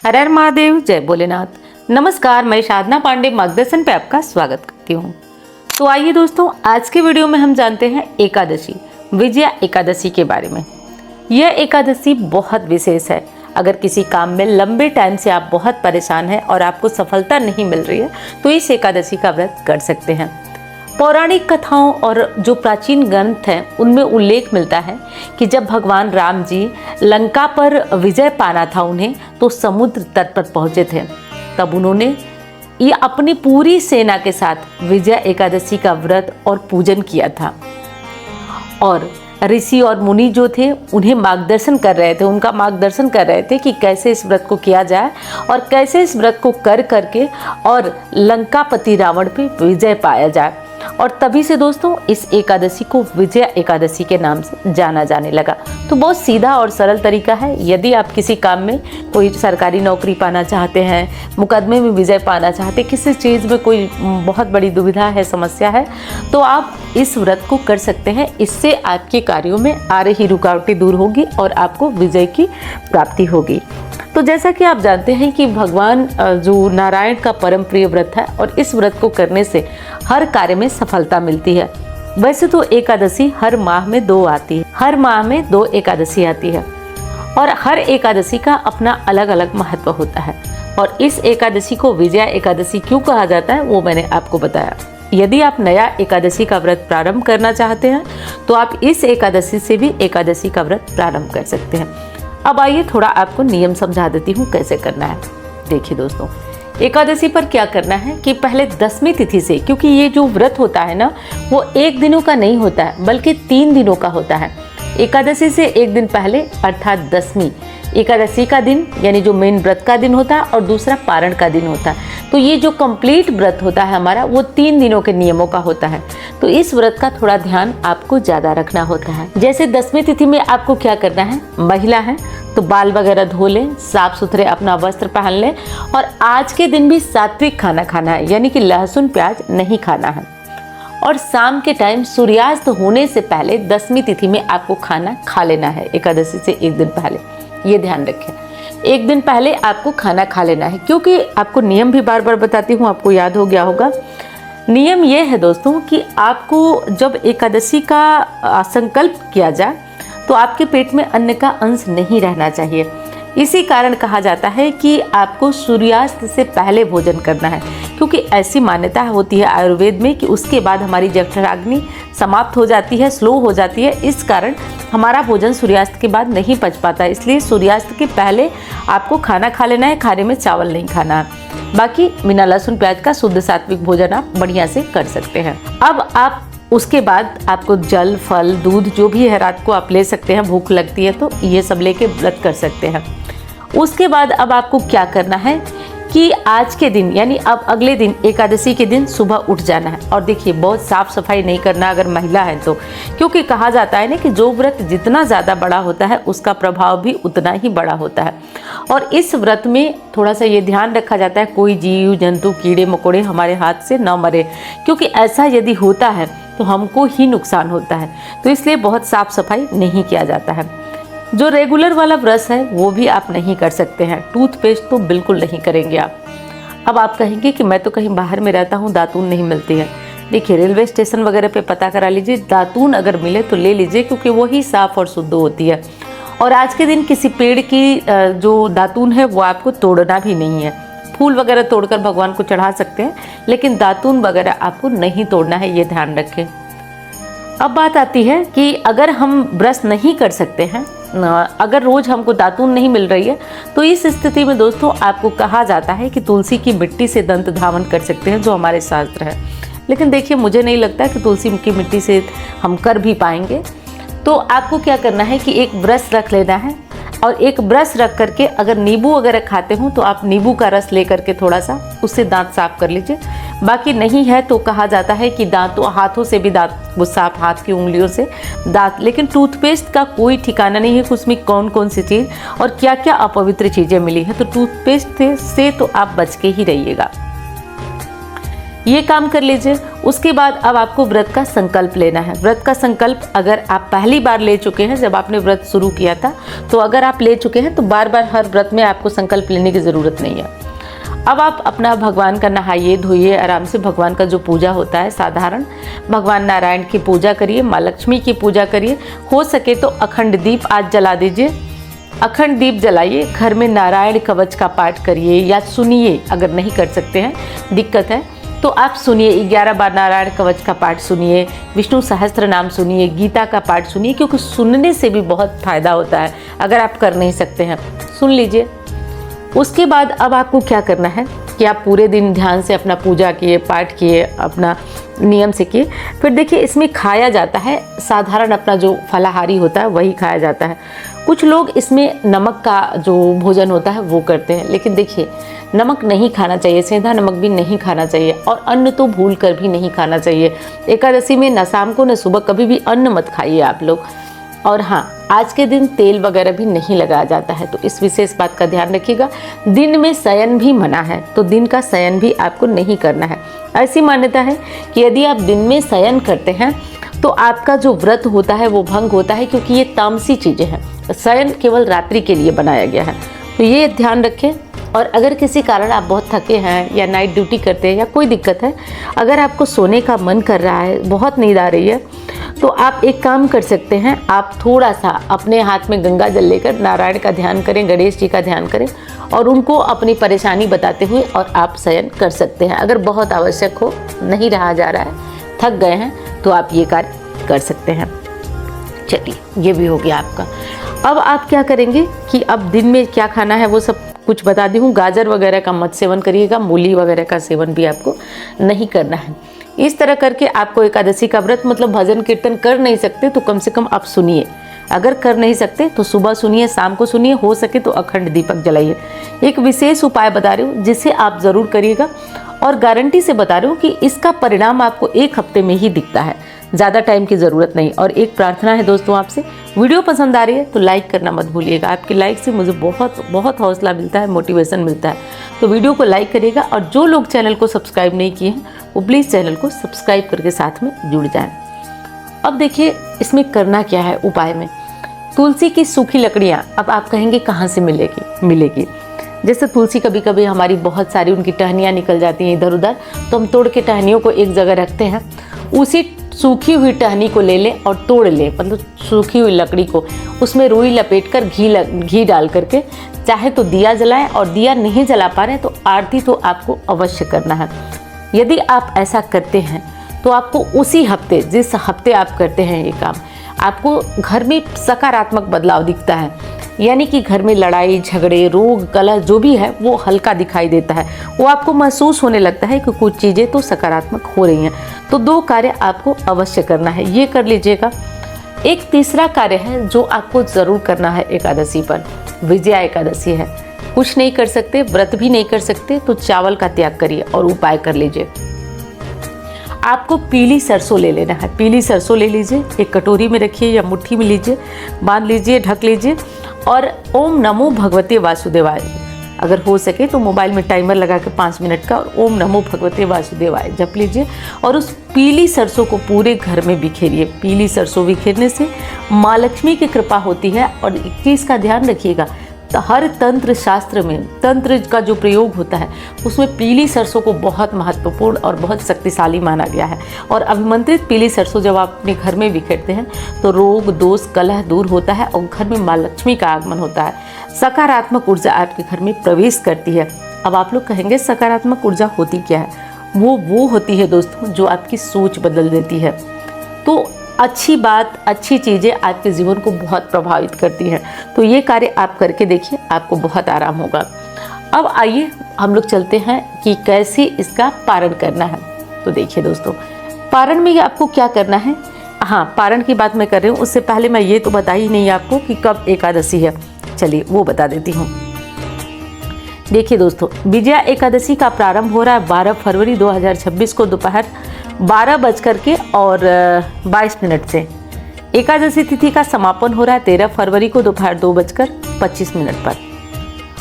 हर हर महादेव, जय भोलेनाथ। नमस्कार, मैं साधना पांडे मार्गदर्शन पे आपका स्वागत करती हूँ। तो आइए दोस्तों, आज के वीडियो में हम जानते हैं एकादशी, विजया एकादशी के बारे में। यह एकादशी बहुत विशेष है। अगर किसी काम में लंबे टाइम से आप बहुत परेशान हैं और आपको सफलता नहीं मिल रही है तो इस एकादशी का व्रत कर सकते हैं। पौराणिक कथाओं और जो प्राचीन ग्रंथ हैं उनमें उल्लेख मिलता है कि जब भगवान राम जी लंका पर विजय पाना था उन्हें, तो समुद्र तट पर पहुंचे थे। तब उन्होंने ये अपनी पूरी सेना के साथ विजया एकादशी का व्रत और पूजन किया था। और ऋषि और मुनि जो थे उन्हें मार्गदर्शन कर रहे थे, उनका मार्गदर्शन कर रहे थे कि कैसे इस व्रत को किया जाए और कैसे इस व्रत को कर करके और लंकापति रावण पे विजय पाया जाए। और तभी से दोस्तों इस एकादशी को विजया एकादशी के नाम से जाना जाने लगा। तो बहुत सीधा और सरल तरीका है। यदि आप किसी काम में कोई सरकारी नौकरी पाना चाहते हैं, मुकदमे में विजय पाना चाहते हैं, किसी चीज़ में कोई बहुत बड़ी दुविधा है, समस्या है, तो आप इस व्रत को कर सकते हैं। इससे आपके कार्यों में आ रही रुकावटें दूर होगी और आपको विजय की प्राप्ति होगी। तो जैसा कि आप जानते हैं कि भगवान जो नारायण का परम प्रिय व्रत है और इस व्रत को करने से हर कार्य में सफलता मिलती है। वैसे तो एकादशी हर माह में 2 आती है, हर माह में 2 एकादशी आती है और हर एकादशी का अपना अलग अलग महत्व होता है। और इस एकादशी को विजया एकादशी क्यों कहा जाता है वो मैंने आपको बताया। यदि आप नया एकादशी का व्रत प्रारंभ करना चाहते हैं तो आप इस एकादशी से भी एकादशी का व्रत प्रारंभ कर सकते हैं। अब आइए थोड़ा आपको नियम समझा देती हूँ कैसे करना है। देखिए दोस्तों, एकादशी पर क्या करना है कि पहले 10वीं तिथि से, क्योंकि ये जो व्रत होता है ना वो 1 दिनों का नहीं होता है बल्कि 3 दिनों का होता है। एकादशी से 1 दिन पहले अर्थात 10वीं एकादशी का दिन, यानी जो मेन व्रत का दिन होता है, और दूसरा पारण का दिन होता है। तो ये जो कंप्लीट व्रत होता है हमारा वो 3 दिनों के नियमों का होता है। तो इस व्रत का थोड़ा ध्यान आपको ज़्यादा रखना होता है। जैसे 10वीं तिथि में आपको क्या करना है, महिला है तो बाल वगैरह धो लें, साफ सुथरे अपना वस्त्र पहन लें और आज के दिन भी सात्विक खाना खाना है, यानी कि लहसुन प्याज नहीं खाना है। और शाम के टाइम सूर्यास्त होने से पहले 10वीं तिथि में आपको खाना खा लेना है। एकादशी से 1 दिन पहले ये ध्यान रखें, 1 दिन पहले आपको खाना खा लेना है। क्योंकि आपको नियम भी बार बार बताती हूँ, आपको याद हो गया होगा। नियम ये है दोस्तों कि आपको जब एकादशी का संकल्प किया जाए तो आपके पेट में अन्न का अंश नहीं रहना चाहिए। इसी कारण कहा जाता है कि आपको सूर्यास्त से पहले भोजन करना है, क्योंकि ऐसी मान्यता होती है आयुर्वेद में कि उसके बाद हमारी जठराग्नि समाप्त हो जाती है, स्लो हो जाती है। इस कारण हमारा भोजन सूर्यास्त के बाद नहीं पच पाता। इसलिए सूर्यास्त के पहले आपको खाना खा लेना है, खाने में चावल नहीं खाना है। बाकी बिना लहसुन प्याज का शुद्ध सात्विक भोजन आप बढ़िया से कर सकते हैं। अब आप उसके बाद आपको जल, फल, दूध जो भी है रात को आप ले सकते हैं। भूख लगती है तो ये सब लेके व्रत कर सकते हैं। उसके बाद अब आपको क्या करना है कि आज के दिन, यानी अब अगले दिन एकादशी के दिन सुबह उठ जाना है। और देखिए, बहुत साफ सफाई नहीं करना अगर महिला है तो, क्योंकि कहा जाता है ना कि जो व्रत जितना ज़्यादा बड़ा होता है उसका प्रभाव भी उतना ही बड़ा होता है। और इस व्रत में थोड़ा सा ये ध्यान रखा जाता है कोई जीव जंतु कीड़े मकोड़े हमारे हाथ से न मरे, क्योंकि ऐसा यदि होता है तो हमको ही नुकसान होता है। तो इसलिए बहुत साफ सफाई नहीं किया जाता है। जो रेगुलर वाला ब्रश है वो भी आप नहीं कर सकते हैं। टूथपेस्ट तो बिल्कुल नहीं करेंगे आप। अब आप कहेंगे कि मैं तो कहीं बाहर में रहता हूँ, दातून नहीं मिलती है। देखिए, रेलवे स्टेशन वगैरह पे पता करा लीजिए, दातून अगर मिले तो ले लीजिए, क्योंकि वही साफ़ और शुद्ध होती है। और आज के दिन किसी पेड़ की जो दातून है वो आपको तोड़ना भी नहीं है। फूल वगैरह तोड़कर भगवान को चढ़ा सकते हैं, लेकिन दातून वगैरह आपको नहीं तोड़ना है, ये ध्यान रखें। अब बात आती है कि अगर हम ब्रश नहीं कर सकते हैं, अगर रोज़ हमको दातून नहीं मिल रही है, तो इस स्थिति में दोस्तों आपको कहा जाता है कि तुलसी की मिट्टी से दंत धावन कर सकते हैं, जो हमारे शास्त्र है। लेकिन देखिए, मुझे नहीं लगता कि तुलसी की मिट्टी से हम कर भी पाएंगे। तो आपको क्या करना है कि एक ब्रश रख लेना है और एक ब्रश रख करके अगर नींबू वगैरह खाते हो तो आप नींबू का रस ले करके थोड़ा सा उससे दांत साफ कर लीजिए। बाकी नहीं है तो कहा जाता है कि दांतों हाथों से भी दांत वो साफ, हाथ की उंगलियों से दांत। लेकिन टूथपेस्ट का कोई ठिकाना नहीं है कि उसमें कौन कौन सी चीज़ और क्या क्या अपवित्र चीज़ें मिली है, तो टूथपेस्ट से तो आप बच के ही रहिएगा। ये काम कर लीजिए। उसके बाद अब आपको व्रत का संकल्प लेना है। व्रत का संकल्प अगर आप पहली बार ले चुके हैं, जब आपने व्रत शुरू किया था, तो अगर आप ले चुके हैं तो बार बार हर व्रत में आपको संकल्प लेने की ज़रूरत नहीं है। अब आप अपना भगवान का नहाइए धोइए, आराम से भगवान का जो पूजा होता है साधारण, भगवान नारायण की पूजा करिए, माँ लक्ष्मी की पूजा करिए। हो सके तो अखंड दीप आज जला दीजिए, अखंड दीप जलाइए। घर में नारायण कवच का पाठ करिए या सुनिए, अगर नहीं कर सकते हैं, दिक्कत है तो आप सुनिए, 11 बार नारायण कवच का पाठ सुनिए, विष्णु सहस्त्र नाम सुनिए, गीता का पाठ सुनिए, क्योंकि सुनने से भी बहुत फ़ायदा होता है। अगर आप कर नहीं सकते हैं सुन लीजिए। उसके बाद अब आपको क्या करना है कि आप पूरे दिन ध्यान से अपना पूजा किए, पाठ किए, अपना नियम से किए। फिर देखिए इसमें खाया जाता है साधारण अपना जो फलाहारी होता है वही खाया जाता है। कुछ लोग इसमें नमक का जो भोजन होता है वो करते हैं, लेकिन देखिए नमक नहीं खाना चाहिए, सेंधा नमक भी नहीं खाना चाहिए, और अन्न तो भूल कर भी नहीं खाना चाहिए। एकादशी में न शाम को न सुबह कभी भी अन्न मत खाइए आप लोग। और हाँ, आज के दिन तेल वगैरह भी नहीं लगाया जाता है, तो इस विशेष बात का ध्यान रखिएगा। दिन में शयन भी मना है, तो दिन का शयन भी आपको नहीं करना है। ऐसी मान्यता है कि यदि आप दिन में शयन करते हैं तो आपका जो व्रत होता है वो भंग होता है, क्योंकि ये तामसी चीज़ें हैं। शयन केवल रात्रि के लिए बनाया गया है, तो ये ध्यान रखें। और अगर किसी कारण आप बहुत थके हैं या नाइट ड्यूटी करते हैं या कोई दिक्कत है, अगर आपको सोने का मन कर रहा है, बहुत नींद आ रही है, तो आप एक काम कर सकते हैं, आप थोड़ा सा अपने हाथ में गंगा जल लेकर नारायण का ध्यान करें, गणेश जी का ध्यान करें और उनको अपनी परेशानी बताते हुए और आप शयन कर सकते हैं। अगर बहुत आवश्यक हो, नहीं रहा जा रहा है, थक गए हैं, तो आप ये कार्य कर सकते हैं। चलिए ये भी हो गया आपका। अब आप क्या करेंगे कि अब दिन में क्या खाना है वो सब कुछ बता दी हूँ। गाजर वगैरह का मत सेवन करिएगा, मूली वगैरह का सेवन भी आपको नहीं करना है। इस तरह करके आपको एकादशी का व्रत, मतलब भजन कीर्तन कर नहीं सकते तो कम से कम आप सुनिए। अगर कर नहीं सकते तो सुबह सुनिए, शाम को सुनिए, हो सके तो अखंड दीपक जलाइए। एक विशेष उपाय बता रही हूँ जिसे आप ज़रूर करिएगा, और गारंटी से बता रही हूँ कि इसका परिणाम आपको 1 हफ्ते में ही दिखता है, ज़्यादा टाइम की ज़रूरत नहीं। और एक प्रार्थना है दोस्तों आपसे, वीडियो पसंद आ रही है तो लाइक करना मत भूलिएगा। आपके लाइक से मुझे बहुत बहुत हौसला मिलता है, मोटिवेशन मिलता है। तो वीडियो को लाइक करिएगा, और जो लोग चैनल को सब्सक्राइब नहीं किए हैं वो प्लीज़ चैनल को सब्सक्राइब करके साथ में जुड़ जाएं। अब देखिए इसमें करना क्या है उपाय में। तुलसी की सूखी लकड़ियाँ, अब आप कहेंगे कहाँ से मिलेगी। जैसे तुलसी कभी कभी हमारी बहुत सारी उनकी टहनियाँ निकल जाती हैं इधर उधर, तो हम तोड़ के टहनियों को एक जगह रखते हैं। उसी सूखी हुई टहनी को ले लें और तोड़ लें, मतलब सूखी हुई लकड़ी को, उसमें रुई लपेटकर घी डाल करके चाहे तो दिया जलाएं, और दिया नहीं जला पा रहे तो आरती तो आपको अवश्य करना है। यदि आप ऐसा करते हैं तो आपको उसी हफ्ते, जिस हफ्ते आप करते हैं ये काम, आपको घर में सकारात्मक बदलाव दिखता है। यानी कि घर में लड़ाई झगड़े, रोग, कलह जो भी है वो हल्का दिखाई देता है। वो आपको महसूस होने लगता है कि कुछ चीज़ें तो सकारात्मक हो रही हैं। तो 2 कार्य आपको अवश्य करना है, ये कर लीजिएगा। एक तीसरा कार्य है जो आपको ज़रूर करना है एकादशी पर, विजया एकादशी है। कुछ नहीं कर सकते, व्रत भी नहीं कर सकते, तो चावल का त्याग करिए और उपाय कर लीजिए। आपको पीली सरसों ले लेना है। पीली सरसों ले लीजिए, एक कटोरी में रखिए या मुट्ठी में लीजिए, बांध लीजिए, ढक लीजिए, और ओम नमो भगवते वासुदेवाय, अगर हो सके तो मोबाइल में टाइमर लगा के 5 मिनट का ओम नमो भगवते वासुदेवाय जप लीजिए, और उस पीली सरसों को पूरे घर में बिखेरिए। पीली सरसों बिखेरने से माँ लक्ष्मी की कृपा होती है। और एक चीज़ का ध्यान रखिएगा, तो हर तंत्र शास्त्र में तंत्र का जो प्रयोग होता है उसमें पीली सरसों को बहुत महत्वपूर्ण और बहुत शक्तिशाली माना गया है। और अभिमंत्रित पीली सरसों जब आप अपने घर में बिखेरते हैं तो रोग दोष कलह दूर होता है और घर में माँ लक्ष्मी का आगमन होता है। सकारात्मक ऊर्जा आपके घर में प्रवेश करती है। अब आप लोग कहेंगे सकारात्मक ऊर्जा होती क्या है? वो होती है दोस्तों जो आपकी सोच बदल देती है। तो अच्छी बात, अच्छी चीज़ें आपके जीवन को बहुत प्रभावित करती हैं। तो ये कार्य आप करके देखिए, आपको बहुत आराम होगा। अब आइए हम लोग चलते हैं कि कैसे इसका पारण करना है। तो देखिए दोस्तों, पारण में आपको क्या करना है। हाँ, पारण की बात मैं कर रही हूँ, उससे पहले मैं ये तो बता ही नहीं आपको कि कब एकादशी है। चलिए वो बता देती हूँ। देखिए दोस्तों, विजया एकादशी का प्रारंभ हो रहा है 12 फरवरी 2026 को दोपहर 12:22 से। एकादशी तिथि का समापन हो रहा है 13 फरवरी को दोपहर 2:25 पर।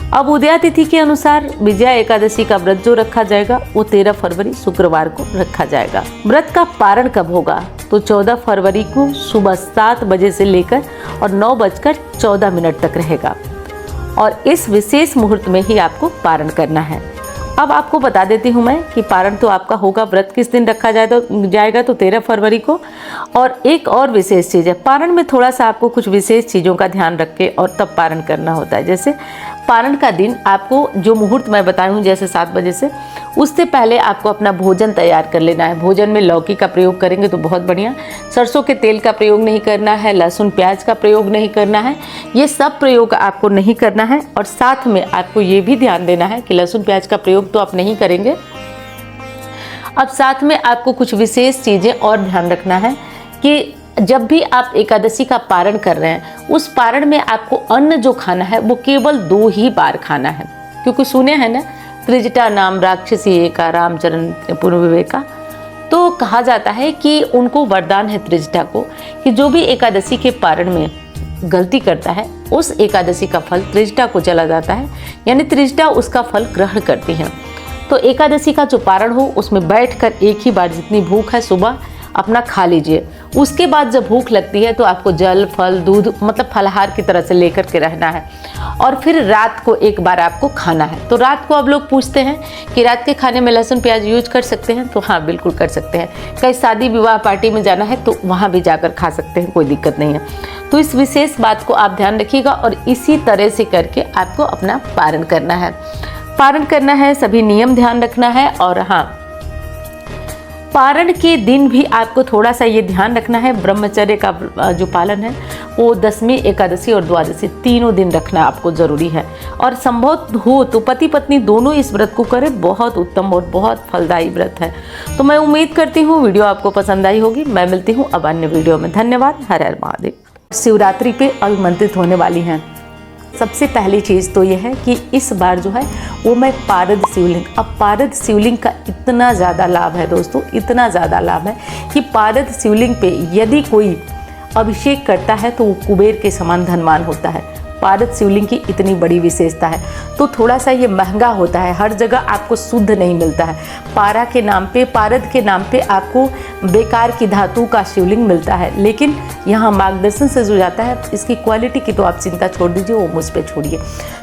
अब उदया तिथि के अनुसार विजया एकादशी का व्रत जो रखा जाएगा वो 13 फरवरी शुक्रवार को रखा जाएगा। व्रत का पारण कब होगा? तो 14 फरवरी को सुबह 7 बजे से लेकर और 9:14 तक रहेगा और इस विशेष मुहूर्त में ही आपको पारण करना है। अब आपको बता देती हूँ मैं कि पारण तो आपका होगा, व्रत किस दिन रखा जाएगा तो 13 फरवरी को। और एक और विशेष चीज़ है, पारण में थोड़ा सा आपको कुछ विशेष चीज़ों का ध्यान रख के और तब पारण करना होता है। जैसे पारण का दिन आपको जो मुहूर्त मैं बताई हूँ जैसे 7 बजे से, उससे पहले आपको अपना भोजन तैयार कर लेना है। भोजन में लौकी का प्रयोग करेंगे तो बहुत बढ़िया, सरसों के तेल का प्रयोग नहीं करना है, लहसुन प्याज का प्रयोग नहीं करना है, ये सब प्रयोग आपको नहीं करना है। और साथ में आपको ये भी ध्यान देना है कि लहसुन प्याज का प्रयोग तो आप नहीं करेंगे। अब साथ में आपको कुछ विशेष चीज़ें और ध्यान रखना है कि जब भी आप एकादशी का पारण कर रहे हैं, उस पारण में आपको अन्न जो खाना है वो केवल 2 ही बार खाना है। क्योंकि सुने हैं ना, त्रिजटा नाम राक्षसी एका रामचरण पुनर्विवेका, तो कहा जाता है कि उनको वरदान है त्रिजटा को कि जो भी एकादशी के पारण में गलती करता है उस एकादशी का फल त्रिजटा को चला जाता है, यानी त्रिजटा उसका फल ग्रहण करती हैं। तो एकादशी का जो पारण हो उसमें बैठकर एक ही बार जितनी भूख है सुबह अपना खा लीजिए। उसके बाद जब भूख लगती है तो आपको जल, फल, दूध मतलब फलाहार की तरह से लेकर के रहना है और फिर रात को एक बार आपको खाना है। तो रात को अब लोग पूछते हैं कि रात के खाने में लहसुन प्याज यूज कर सकते हैं, तो हाँ बिल्कुल कर सकते हैं। कहीं शादी विवाह पार्टी में जाना है तो वहाँ भी जाकर खा सकते हैं, कोई दिक्कत नहीं है। तो इस विशेष बात को आप ध्यान रखिएगा और इसी तरह से करके आपको अपना पारण करना है। पारण करना है, सभी नियम ध्यान रखना है। और हाँ, पारण के दिन भी आपको थोड़ा सा ये ध्यान रखना है, ब्रह्मचर्य का जो पालन है वो 10वीं एकादशी और द्वादशी तीनों दिन रखना आपको ज़रूरी है। और संभव हो तो पति पत्नी दोनों इस व्रत को करें, बहुत उत्तम और बहुत फलदायी व्रत है। तो मैं उम्मीद करती हूँ वीडियो आपको पसंद आई होगी। मैं मिलती हूँ अब अन्य वीडियो में। धन्यवाद। हर हर महादेव। शिवरात्रि पे आमंत्रित होने वाली हैं। सबसे पहली चीज़ तो यह है कि इस बार जो है वो मैं पारद शिवलिंग, अब पारद शिवलिंग का इतना ज़्यादा लाभ है दोस्तों, इतना ज़्यादा लाभ है कि पारद शिवलिंग पे यदि कोई अभिषेक करता है तो वो कुबेर के समान धनवान होता है। पारद शिवलिंग की इतनी बड़ी विशेषता है। तो थोड़ा सा ये महंगा होता है, हर जगह आपको शुद्ध नहीं मिलता है। पारा के नाम पे, पारद के नाम पे आपको बेकार की धातु का शिवलिंग मिलता है, लेकिन यहाँ मार्गदर्शन से जो जाता है इसकी क्वालिटी की तो आप चिंता छोड़ दीजिए, वो मुझ पे छोड़िए।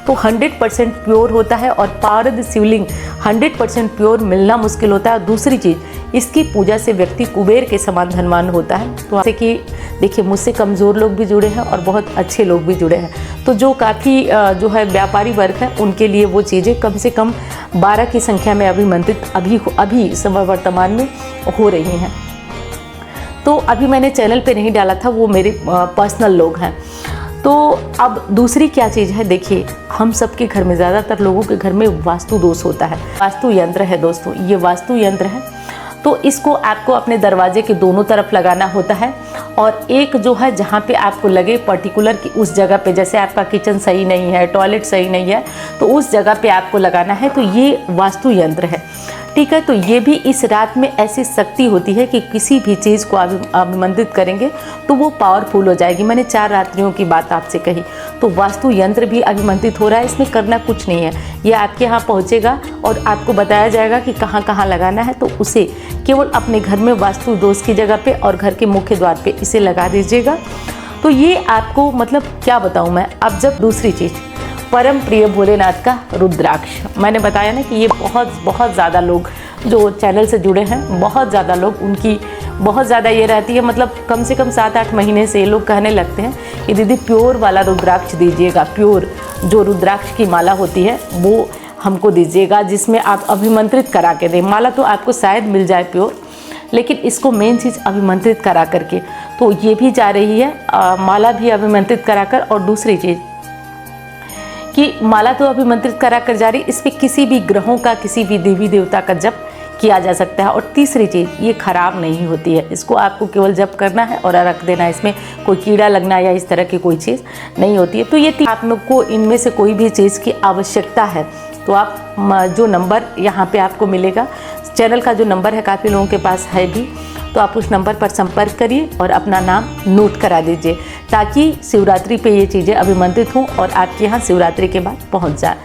तो 100% प्योर होता है और पारद शिवलिंग 100% प्योर मिलना मुश्किल होता है। और दूसरी चीज़, इसकी पूजा से व्यक्ति कुबेर के समान धनवान होता है। तो जैसे कि देखिए, मुझसे कमज़ोर लोग भी जुड़े हैं और बहुत अच्छे लोग भी जुड़े हैं। तो जो काफ़ी जो है व्यापारी वर्ग है उनके लिए वो चीज़ें कम से कम 12 की संख्या में अभिमंत्रित अभी समय वर्तमान में हो रही हैं। तो अभी मैंने चैनल पे नहीं डाला था, वो मेरे पर्सनल लोग हैं। तो अब दूसरी क्या चीज़ है, देखिए हम सबके घर में, ज़्यादातर लोगों के घर में वास्तु दोष होता है। वास्तु यंत्र है दोस्तों, ये वास्तु यंत्र है। तो इसको आपको अपने दरवाजे के दोनों तरफ लगाना होता है और एक जो है जहाँ पे आपको लगे पर्टिकुलर कि उस जगह पे, जैसे आपका किचन सही नहीं है, टॉयलेट सही नहीं है, तो उस जगह पे आपको लगाना है। तो ये वास्तु यंत्र है, ठीक है। तो ये भी इस रात में ऐसी शक्ति होती है कि किसी भी चीज़ को अभिमंत्रित करेंगे तो वो पावरफुल हो जाएगी। मैंने 4 रात्रियों की बात आपसे कही, तो वास्तु यंत्र भी अभिमंत्रित हो रहा है। इसमें करना कुछ नहीं है, ये आपके यहाँ पहुँचेगा और आपको बताया जाएगा कि कहाँ कहाँ लगाना है। तो उसे केवल अपने घर में वास्तु दोष की जगह पे और घर के मुख्य द्वार पे इसे लगा दीजिएगा। तो ये आपको मतलब क्या बताऊँ मैं। अब जब दूसरी चीज़, परम प्रिय भोलेनाथ का रुद्राक्ष, मैंने बताया ना कि ये बहुत ज़्यादा लोग जो चैनल से जुड़े हैं, बहुत ज़्यादा लोग, उनकी बहुत ज़्यादा ये रहती है, मतलब कम से कम 7-8 महीने से ये लोग कहने लगते हैं कि दीदी प्योर वाला रुद्राक्ष दीजिएगा, प्योर जो रुद्राक्ष की माला होती है वो हमको दीजिएगा, जिसमें आप अभिमंत्रित करा के दें। माला तो आपको शायद मिल जाए प्योर, लेकिन इसको मेन चीज़ अभिमंत्रित करा करके, तो ये भी जा रही है, माला भी अभिमंत्रित कराकर। और दूसरी चीज़ कि माला तो अभिमंत्रित करा कर जा रही, इस पर किसी भी ग्रहों का, किसी भी देवी देवता का जप किया जा सकता है। और तीसरी चीज़, ये खराब नहीं होती है, इसको आपको केवल जप करना है और रख देना है, इसमें कोई कीड़ा लगना या इस तरह की कोई चीज़ नहीं होती है। तो ये आप लोग को इनमें से कोई भी चीज़ की आवश्यकता है तो आप जो नंबर यहाँ पे आपको मिलेगा, चैनल का जो नंबर है, काफ़ी लोगों के पास है भी, तो आप उस नंबर पर संपर्क करिए और अपना नाम नोट करा दीजिए, ताकि शिवरात्रि पे ये चीज़ें अभिमंत्रित हों और आपके यहाँ शिवरात्रि के बाद पहुँच जाए।